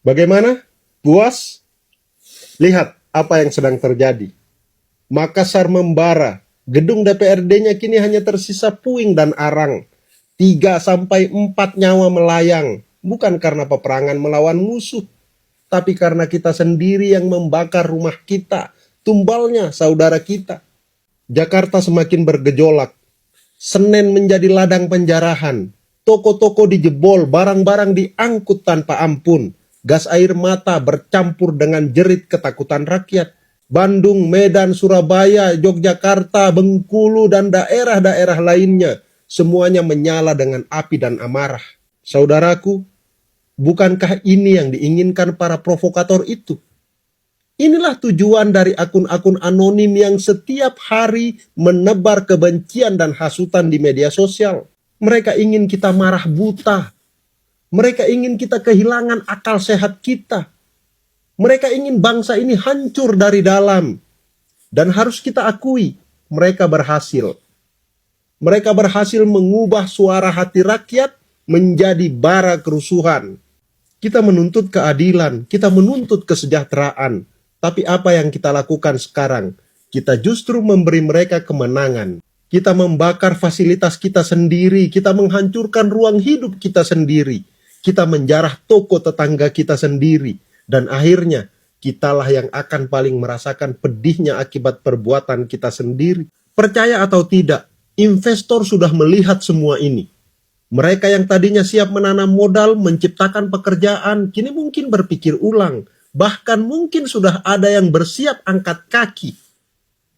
Bagaimana? Puas? Lihat apa yang sedang terjadi. Makassar membara. Gedung DPRD-nya kini hanya tersisa puing dan arang. 3 sampai 4 nyawa melayang. Bukan karena peperangan melawan musuh, tapi karena kita sendiri yang membakar rumah kita. Tumbalnya saudara kita. Jakarta semakin bergejolak. Senen menjadi ladang penjarahan. Toko-toko dijebol, barang-barang diangkut tanpa ampun. Gas air mata bercampur dengan jerit ketakutan rakyat. Bandung, Medan, Surabaya, Yogyakarta, Bengkulu, dan daerah-daerah lainnya, semuanya menyala dengan api dan amarah. Saudaraku, bukankah ini yang diinginkan para provokator itu? Inilah tujuan dari akun-akun anonim yang setiap hari menebar kebencian dan hasutan di media sosial. Mereka ingin kita marah buta. Mereka ingin kita kehilangan akal sehat kita. Mereka ingin bangsa ini hancur dari dalam. Dan harus kita akui, mereka berhasil. Mereka berhasil mengubah suara hati rakyat menjadi bara kerusuhan. Kita menuntut keadilan, kita menuntut kesejahteraan. Tapi apa yang kita lakukan sekarang? Kita justru memberi mereka kemenangan. Kita membakar fasilitas kita sendiri, kita menghancurkan ruang hidup kita sendiri. Kita menjarah toko tetangga kita sendiri. Dan akhirnya, kitalah yang akan paling merasakan pedihnya akibat perbuatan kita sendiri. Percaya atau tidak, investor sudah melihat semua ini. Mereka yang tadinya siap menanam modal, menciptakan pekerjaan, kini mungkin berpikir ulang. Bahkan mungkin sudah ada yang bersiap angkat kaki.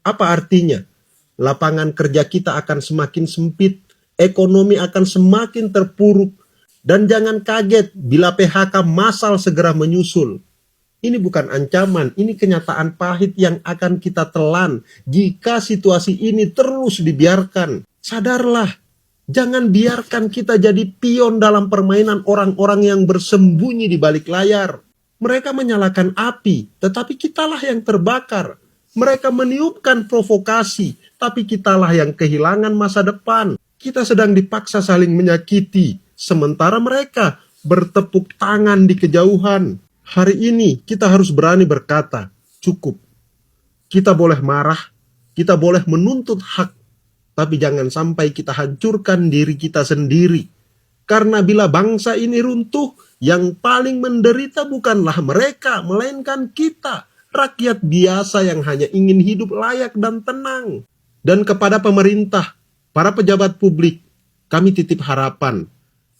Apa artinya? Lapangan kerja kita akan semakin sempit, ekonomi akan semakin terpuruk, dan jangan kaget bila PHK massal segera menyusul. Ini bukan ancaman, ini kenyataan pahit yang akan kita telan jika situasi ini terus dibiarkan. Sadarlah, jangan biarkan kita jadi pion dalam permainan orang-orang yang bersembunyi di balik layar. Mereka menyalakan api, tetapi kitalah yang terbakar. Mereka meniupkan provokasi, tapi kitalah yang kehilangan masa depan. Kita sedang dipaksa saling menyakiti, sementara mereka bertepuk tangan di kejauhan. Hari ini kita harus berani berkata, cukup. Kita boleh marah, kita boleh menuntut hak, tapi jangan sampai kita hancurkan diri kita sendiri. Karena bila bangsa ini runtuh, yang paling menderita bukanlah mereka, melainkan kita, rakyat biasa yang hanya ingin hidup layak dan tenang. Dan kepada pemerintah, para pejabat publik, kami titip harapan.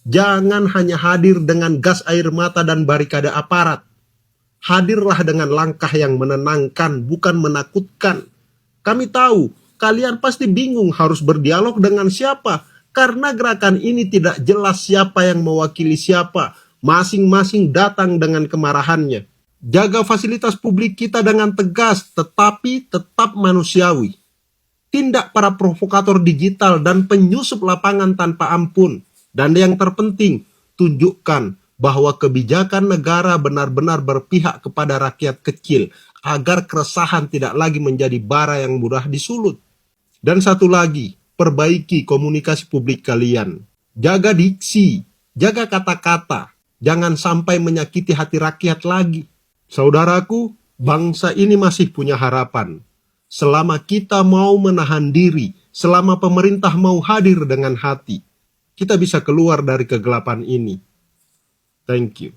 Jangan hanya hadir dengan gas air mata dan barikade aparat. Hadirlah dengan langkah yang menenangkan, bukan menakutkan. Kami tahu, kalian pasti bingung harus berdialog dengan siapa, karena gerakan ini tidak jelas siapa yang mewakili siapa. Masing-masing datang dengan kemarahannya. Jaga fasilitas publik kita dengan tegas, tetapi tetap manusiawi. Tindak para provokator digital dan penyusup lapangan tanpa ampun. Dan yang terpenting, tunjukkan bahwa kebijakan negara benar-benar berpihak kepada rakyat kecil agar keresahan tidak lagi menjadi bara yang mudah disulut. Dan satu lagi, perbaiki komunikasi publik kalian. Jaga diksi, jaga kata-kata, jangan sampai menyakiti hati rakyat lagi. Saudaraku, bangsa ini masih punya harapan. Selama kita mau menahan diri, selama pemerintah mau hadir dengan hati, kita bisa keluar dari kegelapan ini. Thank you.